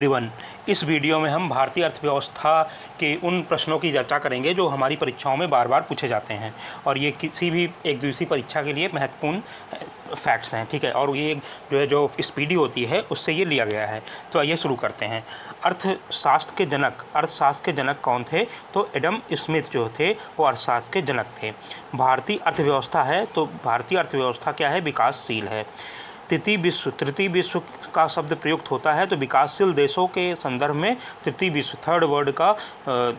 Everyone, इस video में हम भारतीय अर्थव्यवस्था के उन प्रश्नों की चर्चा करेंगे जो हमारी परीक्षाओं में बार बार पूछे जाते हैं और ये किसी भी एक दूसरी परीक्षा के लिए महत्वपूर्ण फैक्ट्स हैं। ठीक है, और ये जो स्पीडी होती है उससे ये लिया गया है। तो आइए शुरू करते हैं। अर्थशास्त्र के जनक कौन थे? तो एडम स्मिथ जो थे वो अर्थशास्त्र के जनक थे। भारतीय अर्थव्यवस्था है तो भारतीय अर्थव्यवस्था क्या है? विकासशील है। तृतीय विश्व का शब्द प्रयुक्त होता है तो विकासशील देशों के संदर्भ में तृतीय विश्व थर्ड वर्ल्ड का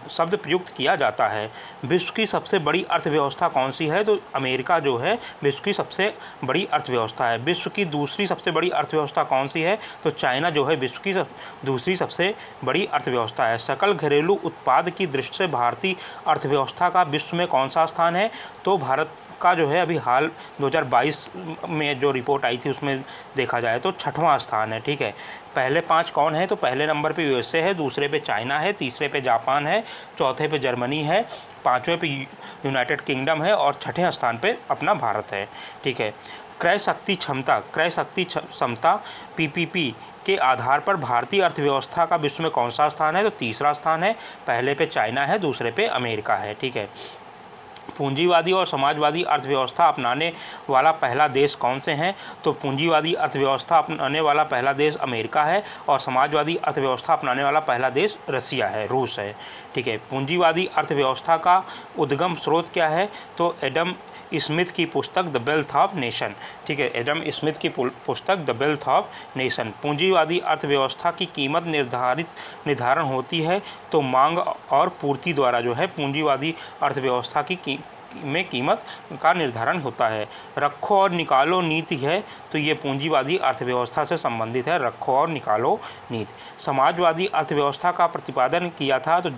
शब्द प्रयुक्त किया जाता है। विश्व की सबसे बड़ी अर्थव्यवस्था कौन सी है? तो अमेरिका जो है विश्व की सबसे बड़ी अर्थव्यवस्था है। विश्व की दूसरी सबसे बड़ी अर्थव्यवस्था कौन सी है? तो चाइना जो है विश्व की दूसरी सबसे बड़ी अर्थव्यवस्था है। सकल घरेलू उत्पाद की दृष्टि से भारतीय अर्थव्यवस्था का विश्व में कौन सा स्थान है? तो भारत का जो है अभी हाल 2022 में जो रिपोर्ट आई थी उसमें देखा जाए तो 6वां स्थान है। ठीक है, पहले 5 कौन है? तो पहले नंबर पे यूएसए है, दूसरे पे चाइना है, तीसरे पे जापान है, चौथे पे जर्मनी है, 5वें पे यूनाइटेड किंगडम है और 6ठे स्थान पे अपना भारत है। ठीक है, क्रय शक्ति क्षमता पीपीपी के आधार पर भारतीय अर्थव्यवस्था का विश्व में कौन सा स्थान है? तो तीसरा स्थान है। पहले पे चाइना है, दूसरे पे अमेरिका है। ठीक है, पूंजीवादी और समाजवादी अर्थव्यवस्था अपनाने वाला पहला देश कौन से हैं? तो पूंजीवादी अर्थव्यवस्था अपनाने वाला पहला देश अमेरिका है और समाजवादी अर्थव्यवस्था अपनाने वाला पहला देश रसिया है, रूस है। ठीक है, पूंजीवादी अर्थव्यवस्था का उद्गम स्रोत क्या है? तो एडम स्मिथ की पुस्तक द वेल्थ ऑफ नेशन। ठीक है, एडम स्मिथ की पुस्तक द वेल्थ ऑफ नेशन। पूंजीवादी अर्थव्यवस्था की कीमत निर्धारण होती है तो मांग और पूर्ति द्वारा जो है पूंजीवादी अर्थव्यवस्था की में कीमत का निर्धारण होता है। रखो और निकालो नीति है तो ये पूंजीवादी अर्थव्यवस्था से संबंधित है। रखो और निकालो नीति। समाजवादी अर्थव्यवस्था का प्रतिपादन किया था तो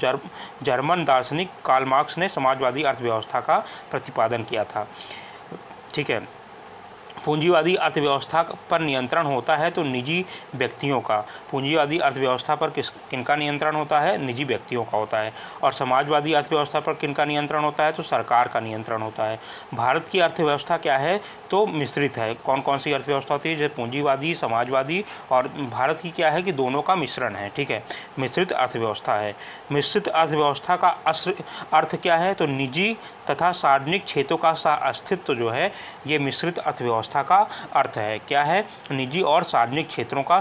जर्मन दार्शनिक कार्ल मार्क्स ने समाजवादी अर्थव्यवस्था का प्रतिपादन किया था। ठीक है, पूंजीवादी अर्थव्यवस्था पर नियंत्रण होता है तो निजी व्यक्तियों का। पूंजीवादी अर्थव्यवस्था पर किनका नियंत्रण होता है? निजी व्यक्तियों का होता है। और समाजवादी अर्थव्यवस्था पर किनका नियंत्रण होता है? तो सरकार का नियंत्रण होता है। भारत की अर्थव्यवस्था क्या है? तो मिश्रित है। कौन कौन सी अर्थव्यवस्था होती है? जैसे पूंजीवादी, समाजवादी, और भारत की क्या है कि दोनों का मिश्रण है। ठीक है, मिश्रित अर्थव्यवस्था है। मिश्रित अर्थव्यवस्था का अर्थ क्या है? तो निजी तथा सार्वजनिक क्षेत्रों का अस्तित्व जो है ये मिश्रित अर्थव्यवस्था का अर्थ है। क्या है? निजी और सार्वजनिक क्षेत्रों का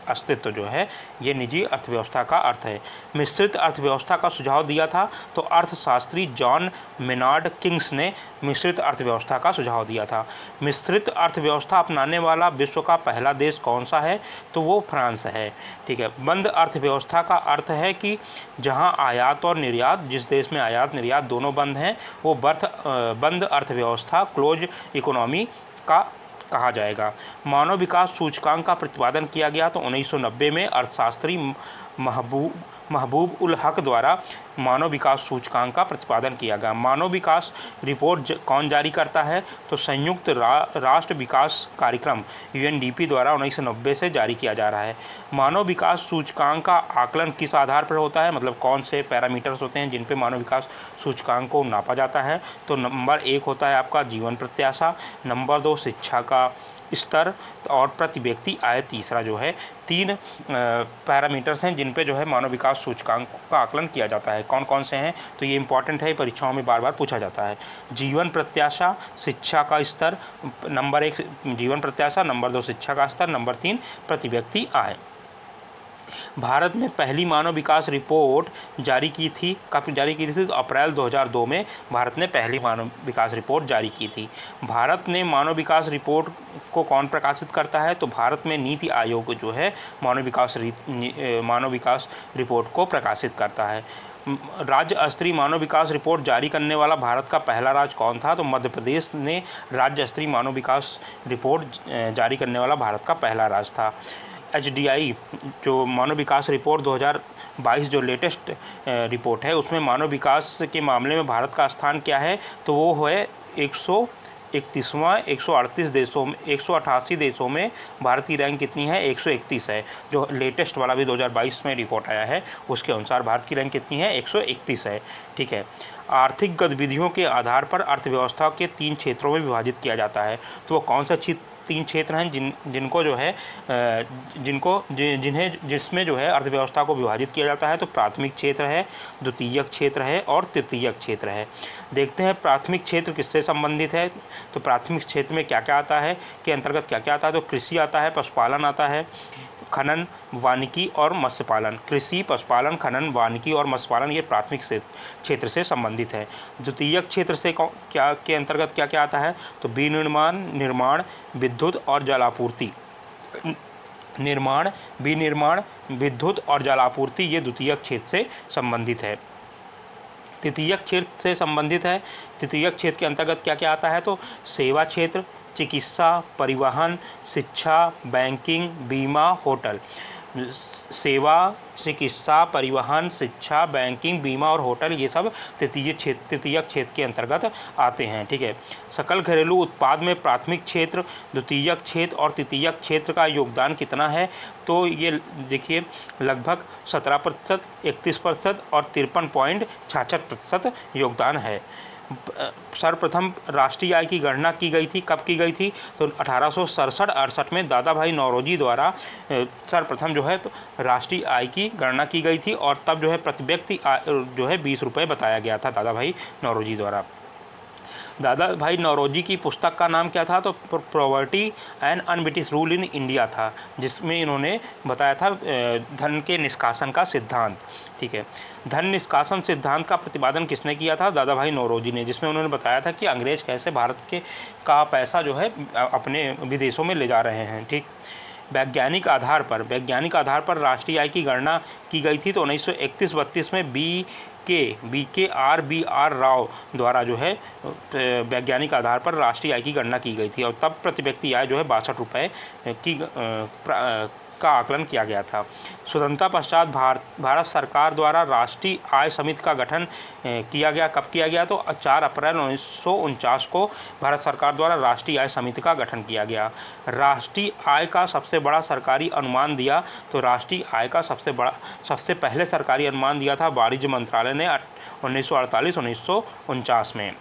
अस्तित्व जो है ये निजी अर्थव्यवस्था का अर्थ है। मिश्रित अर्थव्यवस्था का सुझाव दिया था तो अर्थशास्त्री जॉन मेनार्ड किंग्स ने मिश्रित अर्थव्यवस्था का सुझाव दिया था। मिश्रित अर्थव्यवस्था अपनाने वाला विश्व का पहला देश कौन सा है? तो वो फ्रांस है। ठीक है, बंद अर्थव्यवस्था का अर्थ है कि जहां आयात और निर्यात, जिस देश में आयात निर्यात दोनों बंद हैं वो बंद अर्थव्यवस्था, क्लोज इकोनॉमी का कहा जाएगा। मानव विकास सूचकांक का प्रतिपादन किया गया तो 1990 में अर्थशास्त्री महबूब उल हक द्वारा मानव विकास सूचकांक का प्रतिपादन किया गया। मानव विकास रिपोर्ट कौन जारी करता है? तो संयुक्त राष्ट्र विकास कार्यक्रम यूएनडीपी द्वारा 1990 से जारी किया जा रहा है। मानव विकास सूचकांक का आकलन किस आधार पर होता है? मतलब कौन से पैरामीटर्स होते हैं जिन पे मानव विकास सूचकांक को नापा जाता है? तो नंबर 1 होता है आपका जीवन प्रत्याशा, नंबर 2 शिक्षा का स्तर और प्रति व्यक्ति आय तीसरा जो है। 3 पैरामीटर्स हैं जिन पे जो है मानव विकास सूचकांक का आकलन किया जाता है। कौन कौन से हैं? तो ये इंपॉर्टेंट है, परीक्षाओं में बार बार पूछा जाता है। जीवन प्रत्याशा, शिक्षा का स्तर, नंबर 1 जीवन प्रत्याशा, नंबर 2 शिक्षा का स्तर, नंबर 3 प्रति व्यक्ति आय। भारत में पहली मानव विकास रिपोर्ट जारी की थी तो अप्रैल 2002 में भारत ने पहली मानव विकास रिपोर्ट जारी की थी। भारत ने मानव विकास रिपोर्ट को कौन प्रकाशित करता है? तो भारत में नीति आयोग जो है मानव विकास रिपोर्ट को प्रकाशित करता है। राज्य स्तरीय मानव विकास रिपोर्ट जारी करने वाला भारत का पहला राज्य कौन था? तो मध्य प्रदेश ने राज्य स्तरीय मानव विकास रिपोर्ट जारी करने वाला भारत का पहला राज्य था। HDI जो मानव विकास रिपोर्ट 2022 जो लेटेस्ट रिपोर्ट है उसमें मानव विकास के मामले में भारत का स्थान क्या है? तो वो है 131वां। 188 देशों में भारत की रैंक कितनी है? 131 है। जो लेटेस्ट वाला भी 2022 में रिपोर्ट आया है उसके अनुसार भारत की रैंक कितनी है? 131 है। ठीक है, आर्थिक गतिविधियों के आधार पर अर्थव्यवस्था के 3 क्षेत्रों में विभाजित किया जाता है तो वो कौन सा 3 क्षेत्र हैं जिनको जो है जिसमें जो है अर्थव्यवस्था को विभाजित किया जाता है। तो प्राथमिक क्षेत्र है, द्वितीयक क्षेत्र है और तृतीयक क्षेत्र है। देखते हैं प्राथमिक क्षेत्र किससे संबंधित है। तो प्राथमिक क्षेत्र में क्या क्या आता है, के अंतर्गत क्या क्या आता है। तो कृषि आता है, पशुपालन आता है, खनन, वानिकी और मत्स्य पालन। कृषि, पशुपालन, खनन, वानिकी और मत्स्य पालन ये प्राथमिक क्षेत्र से संबंधित है। द्वितीयक क्षेत्र से क्या के अंतर्गत क्या क्या आता है। तो विनिर्माण, निर्माण, विद्युत और जलापूर्ति। विनिर्माण, विद्युत और जलापूर्ति ये द्वितीयक क्षेत्र से संबंधित है। तृतीयक क्षेत्र से संबंधित है। तृतीयक क्षेत्र के अंतर्गत क्या क्या आता है। तो सेवा क्षेत्र, चिकित्सा, परिवहन, शिक्षा, बैंकिंग, बीमा, होटल। सेवा, चिकित्सा, परिवहन, शिक्षा, बैंकिंग, बीमा और होटल ये सब तृतीयक क्षेत्र के अंतर्गत आते हैं। ठीक है। सकल घरेलू उत्पाद में प्राथमिक क्षेत्र, द्वितीयक क्षेत्र और तृतीयक क्षेत्र का योगदान कितना है। तो ये देखिए लगभग 17%, 31% और 53.66% योगदान है। सर्वप्रथम राष्ट्रीय आय की गणना की गई थी, कब की गई थी। तो 1867-68 में दादा भाई नौरोजी द्वारा सर्वप्रथम जो है तो राष्ट्रीय आय की गणना की गई थी और तब जो है प्रति व्यक्ति जो है 20 रुपये बताया गया था दादा भाई नौरोजी द्वारा। दादा भाई नौरोजी की पुस्तक का नाम क्या था। तो poverty and un-British rule in India था, जिसमें इन्होंने बताया था धन के निष्कासन का सिद्धांत। ठीक है। धन निष्कासन सिद्धांत का प्रतिपादन किसने किया था। दादा भाई नौरोजी ने, जिसमें उन्होंने बताया था कि अंग्रेज कैसे भारत का पैसा जो है अपने विदेशों में ले जा रहे हैं। ठीक। वैज्ञानिक आधार पर राष्ट्रीय आय की गणना की गई थी। तो 1931-32 में बी.के.आर. राव द्वारा जो है वैज्ञानिक आधार पर राष्ट्रीय आय की गणना की गई थी और तब प्रति व्यक्ति आय जो है 62 रुपये का आकलन किया गया था। स्वतंत्रता पश्चात भारत सरकार द्वारा राष्ट्रीय आय समिति का गठन किया गया। कब किया गया। तो 4 अप्रैल 1949 को भारत सरकार द्वारा राष्ट्रीय आय समिति का गठन किया गया। राष्ट्रीय आय का सबसे बड़ा सरकारी अनुमान दिया। तो राष्ट्रीय आय का सबसे पहले सरकारी अनुमान दिया था वाणिज्य मंत्रालय ने 1948-1949 में।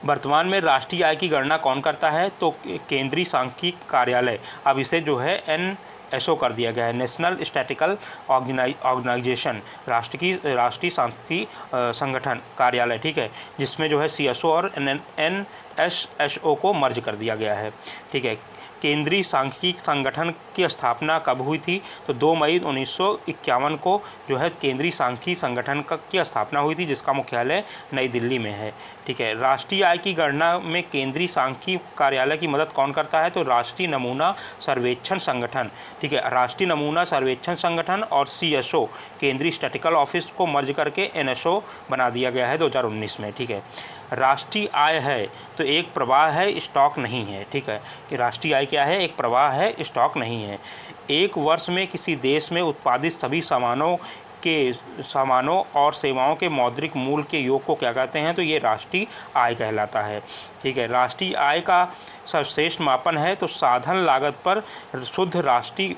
वर्तमान में राष्ट्रीय आय की गणना कौन करता है। तो केंद्रीय सांख्यिकी कार्यालय, अब इसे जो है NSO कर दिया गया है, नेशनल स्टैटिस्टिकल ऑर्गेनाइजेशन, राष्ट्रीय सांख्यिकी संगठन कार्यालय। ठीक है। जिसमें जो है CSO और NSSO को मर्ज कर दिया गया है। ठीक है। केंद्रीय सांख्यिकी संगठन की स्थापना कब हुई थी। तो 2 मई 1951 को जो है केंद्रीय सांख्यिकी संगठन की स्थापना हुई थी, जिसका मुख्यालय नई दिल्ली में है। ठीक है। राष्ट्रीय आय की गणना में केंद्रीय सांख्यिकी कार्यालय की मदद कौन करता है। तो राष्ट्रीय नमूना सर्वेक्षण संगठन। ठीक है। राष्ट्रीय नमूना सर्वेक्षण संगठन और CSO केंद्रीय स्टैटिस्टिकल ऑफिस को मर्ज करके NSO बना दिया गया है 2019 में। ठीक है। राष्ट्रीय आय है तो एक प्रवाह है, स्टॉक नहीं है। ठीक है। कि राष्ट्रीय आय क्या है, एक प्रवाह है, स्टॉक नहीं है। एक वर्ष में किसी देश में उत्पादित सभी सामानों और सेवाओं के मौद्रिक मूल्य के योग को क्या कहते हैं। तो ये राष्ट्रीय आय कहलाता है। ठीक है। राष्ट्रीय आय का सर्वश्रेष्ठ मापन है तो साधन लागत पर शुद्ध राष्ट्रीय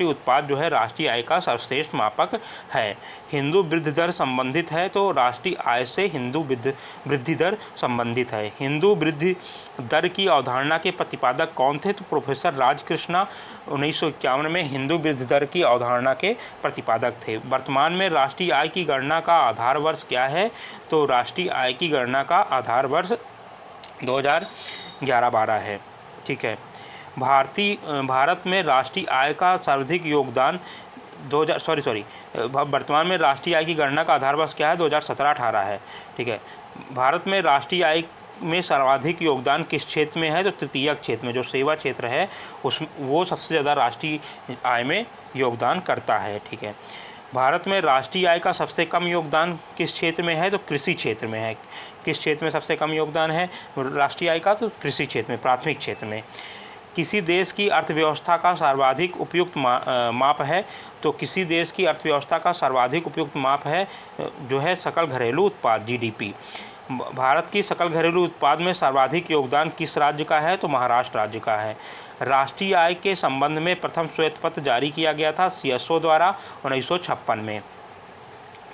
उत्पाद जो है राष्ट्रीय आय का सर्वश्रेष्ठ मापक है। हिंदू वृद्धि दर संबंधित है तो राष्ट्रीय आय से हिंदू वृद्धि दर संबंधित है। हिंदू वृद्धि दर की अवधारणा के प्रतिपादक कौन थे। तो प्रोफेसर राजकृष्णा 1951 में हिंदू वृद्धि दर की अवधारणा के प्रतिपादक थे। वर्तमान में राष्ट्रीय आय की गणना का आधार वर्ष क्या है। तो राष्ट्रीय आय की गणना का आधार वर्ष 2011-12 है। ठीक है। भारत में राष्ट्रीय आय का सर्वाधिक योगदान वर्तमान में राष्ट्रीय आय की गणना का आधार वर्ष क्या है। 2017-18 है। ठीक है। भारत में राष्ट्रीय आय में सर्वाधिक योगदान किस क्षेत्र में है। तो तृतीयक क्षेत्र में, जो सेवा क्षेत्र है वो सबसे ज़्यादा राष्ट्रीय आय में योगदान करता है। ठीक है। भारत में राष्ट्रीय आय का सबसे कम योगदान किस क्षेत्र में है। तो कृषि क्षेत्र में है। किस क्षेत्र में सबसे कम योगदान है राष्ट्रीय आय का। तो कृषि क्षेत्र में, प्राथमिक क्षेत्र में। किसी देश की अर्थव्यवस्था का सर्वाधिक उपयुक्त माप है। तो किसी देश की अर्थव्यवस्था का सर्वाधिक उपयुक्त माप है जो है सकल घरेलू उत्पाद, GDP। भारत की सकल घरेलू उत्पाद में सर्वाधिक योगदान किस राज्य का है। तो महाराष्ट्र राज्य का है। राष्ट्रीय आय के संबंध में प्रथम श्वेत पत्र जारी किया गया था CSO द्वारा 1956 में।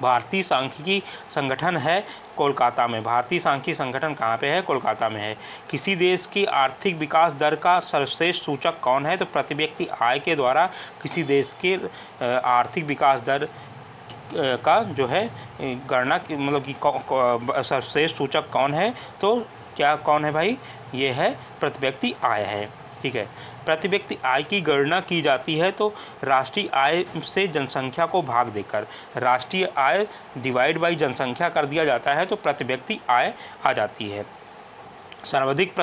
भारतीय सांख्यिकी संगठन है कोलकाता में। भारतीय सांख्यिकी संगठन कहाँ पे है? कोलकाता में है। किसी देश की आर्थिक विकास दर का सर्वश्रेष्ठ सूचक कौन है? तो प्रति व्यक्ति आय के द्वारा किसी देश के आर्थिक विकास दर का जो है गणना मतलब कि सर्वश्रेष्ठ सूचक कौन है? तो क्या कौन है भाई? ये है प्रति व्यक्ति आय है। ठीक है, प्रति व्यक्ति आय की गणना की जाती है तो राष्ट्रीय आय से जनसंख्या को भाग देकर राष्ट्रीय आय डिवाइड बाई जनसंख्या कर दिया जाता है तो प्रति व्यक्ति आय आ जाती है। सर्वाधिक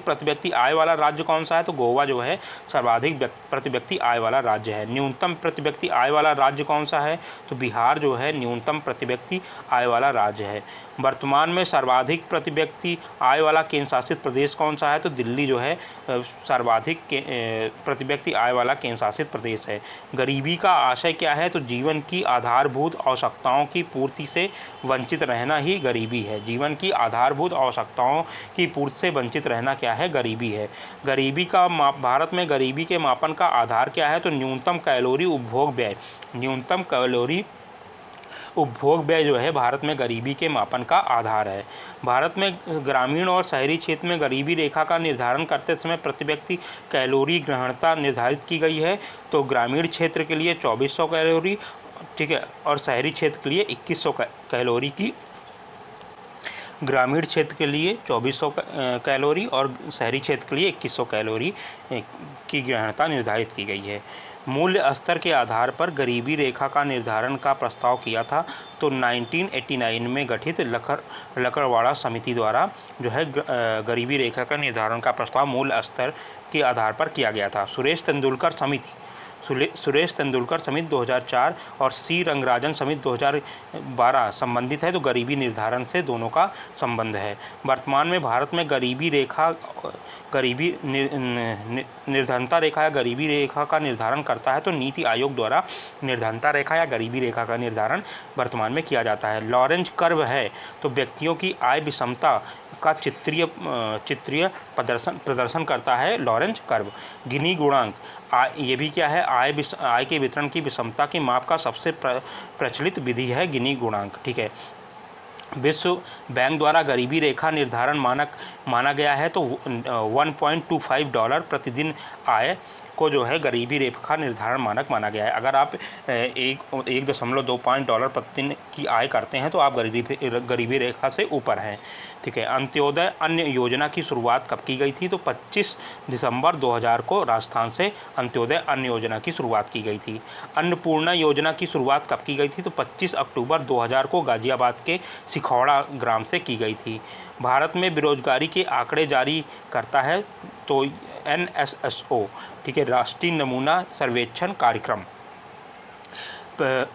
प्रति व्यक्ति आय वाला राज्य कौन सा है? तो गोवा जो है सर्वाधिक प्रति व्यक्ति आय वाला राज्य है। न्यूनतम प्रति व्यक्ति आय वाला राज्य कौन सा है? तो बिहार जो है न्यूनतम प्रति व्यक्ति आय वाला राज्य है। वर्तमान में सर्वाधिक प्रति व्यक्ति आय वाला केंद्र शासित प्रदेश कौन सा है? तो दिल्ली जो है सर्वाधिक प्रति व्यक्ति आय वाला केंद्र शासित प्रदेश है। गरीबी का आशय क्या है? तो जीवन की आधारभूत आवश्यकताओं की पूर्ति से वंचित रहना ही गरीबी है। जीवन की आधारभूत आवश्यकताओं की पूर्ति से वंचित रहना क्या है? गरीबी है। गरीबी का भारत में गरीबी के मापन का आधार क्या है? तो न्यूनतम कैलोरी उपभोग व्यय। न्यूनतम कैलोरी उपभोग व्यय जो है भारत में गरीबी के मापन का आधार है। भारत में ग्रामीण और शहरी क्षेत्र में गरीबी रेखा का निर्धारण करते समय प्रति व्यक्ति कैलोरी ग्रहणता निर्धारित की गई है। तो ग्रामीण क्षेत्र के लिए 2400 कैलोरी, ठीक है, और शहरी क्षेत्र के लिए 2100 कैलोरी की, ग्रामीण क्षेत्र के लिए 2400 कैलोरी और शहरी क्षेत्र के लिए 2100 कैलोरी की ग्रहणता निर्धारित की गई है। मूल्य स्तर के आधार पर गरीबी रेखा का निर्धारण का प्रस्ताव किया था तो 1989 में गठित लकड़वाड़ा समिति द्वारा जो है गरीबी रेखा का निर्धारण का प्रस्ताव मूल्य स्तर के आधार पर किया गया था। सुरेश तेंदुलकर समिति 2004 और सी रंगराजन समिति 2012 संबंधित है तो गरीबी निर्धारण से दोनों का संबंध है। वर्तमान में भारत में निर्धनता रेखा या गरीबी रेखा का निर्धारण करता है तो नीति आयोग द्वारा निर्धनता रेखा या गरीबी रेखा का निर्धारण वर्तमान में किया जाता है। लॉरेंज कर्व है तो व्यक्तियों की आय विषमता का चित्रीय प्रदर्शन करता है लॉरेंज कर्व। गिनी गुणांक ये भी क्या है? आय के वितरण की विषमता की माप का सबसे प्रचलित विधि है गिनी गुणांक। ठीक है, विश्व बैंक द्वारा गरीबी रेखा निर्धारण मानक माना गया है तो $1.25 प्रतिदिन आय को जो है गरीबी रेखा निर्धारण मानक माना गया है। अगर आप 1.25 डॉलर प्रतिदिन की आय करते हैं तो आप गरीबी रेखा से ऊपर हैं। ठीक है, अंत्योदय अन्न योजना की शुरुआत कब की गई थी? तो 25 दिसंबर 2000 को राजस्थान से अंत्योदय अन्न योजना की शुरुआत की गई थी। अन्नपूर्णा योजना की शुरुआत कब की गई थी? तो 25 अक्टूबर 2000 को गाजियाबाद के सिखौड़ा ग्राम से की गई थी। भारत में बेरोजगारी के आंकड़े जारी करता है तो NSSO, ठीक है, राष्ट्रीय नमूना सर्वेक्षण कार्यक्रम।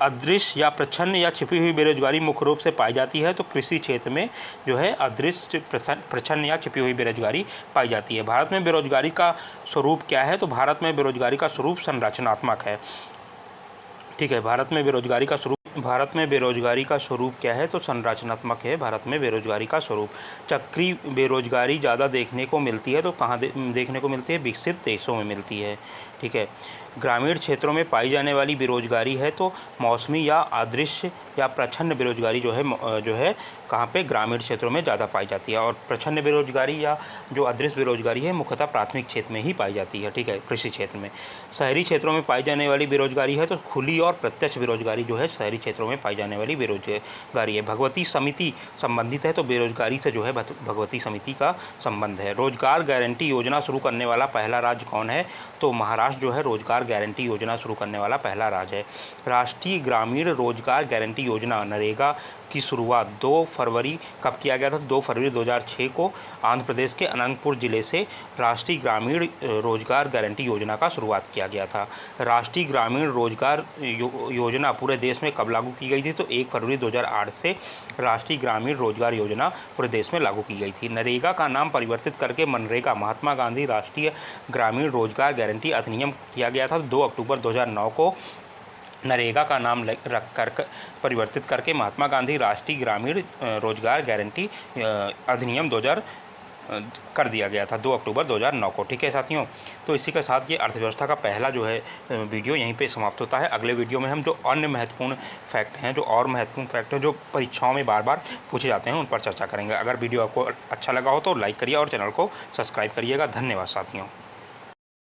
अदृश्य या प्रच्छन्न या छिपी हुई बेरोजगारी मुख्य रूप से पाई जाती है तो कृषि क्षेत्र में जो है अदृश्य, प्रच्छन्न या छिपी हुई बेरोजगारी पाई जाती है। भारत में बेरोजगारी का स्वरूप क्या है? तो भारत में बेरोजगारी का स्वरूप संरचनात्मक है। ठीक है, भारत में बेरोजगारी का स्वरूप क्या है? तो संरचनात्मक है भारत में बेरोजगारी का स्वरूप। चक्री बेरोजगारी ज़्यादा देखने को मिलती है तो कहाँ देखने को मिलती है? विकसित देशों में मिलती है। ठीक है, ग्रामीण क्षेत्रों में पाई जाने वाली बेरोजगारी है तो मौसमी या अदृश्य या प्रच्छन्न बेरोजगारी जो है कहाँ पे? ग्रामीण क्षेत्रों में ज़्यादा पाई जाती है। और प्रच्छन्न बेरोजगारी या जो अदृश्य बेरोजगारी है मुख्यतः प्राथमिक क्षेत्र में ही पाई जाती है। ठीक है, कृषि क्षेत्र में। शहरी क्षेत्रों में पाई जाने वाली बेरोजगारी है तो खुली और प्रत्यक्ष बेरोजगारी जो है शहरी क्षेत्रों में पाई जाने वाली बेरोजगारी है। भगवती समिति संबंधित है तो बेरोजगारी से जो है भगवती समिति का संबंध है। रोजगार गारंटी योजना शुरू करने वाला पहला राज्य कौन है? तो महाराष्ट्र जो है रोजगार गारंटी योजना शुरू करने वाला पहला राज्य है। राष्ट्रीय ग्रामीण रोजगार गारंटी योजना नरेगा की शुरुआत 2 फरवरी कब किया गया था? 2 फरवरी 2006 को आंध्र प्रदेश के अनंतपुर जिले से राष्ट्रीय ग्रामीण रोजगार गारंटी योजना का शुरुआत किया गया था। राष्ट्रीय ग्रामीण रोजगार योजना पूरे देश में कब लागू की गई थी? तो 1 फरवरी 2008 से राष्ट्रीय ग्रामीण रोजगार योजना पूरे देश में लागू की गई थी। नरेगा का नाम परिवर्तित करके मनरेगा महात्मा गांधी राष्ट्रीय ग्रामीण रोजगार गारंटी अधिनियम किया गया था। 2 अक्टूबर 2009 को नरेगा का नाम परिवर्तित करके महात्मा गांधी राष्ट्रीय ग्रामीण रोजगार गारंटी अधिनियम 2009 कर दिया गया था 2 अक्टूबर 2009 को। ठीक है साथियों, तो इसी के साथ ये अर्थव्यवस्था का पहला जो है वीडियो यहीं पे समाप्त होता है। अगले वीडियो में हम जो अन्य महत्वपूर्ण फैक्ट हैं, जो और महत्वपूर्ण फैक्ट हैं जो परीक्षाओं में बार बार पूछे जाते हैं, उन पर चर्चा करेंगे। अगर वीडियो आपको अच्छा लगा हो तो लाइक करिए और चैनल को सब्सक्राइब करिएगा। धन्यवाद साथियों।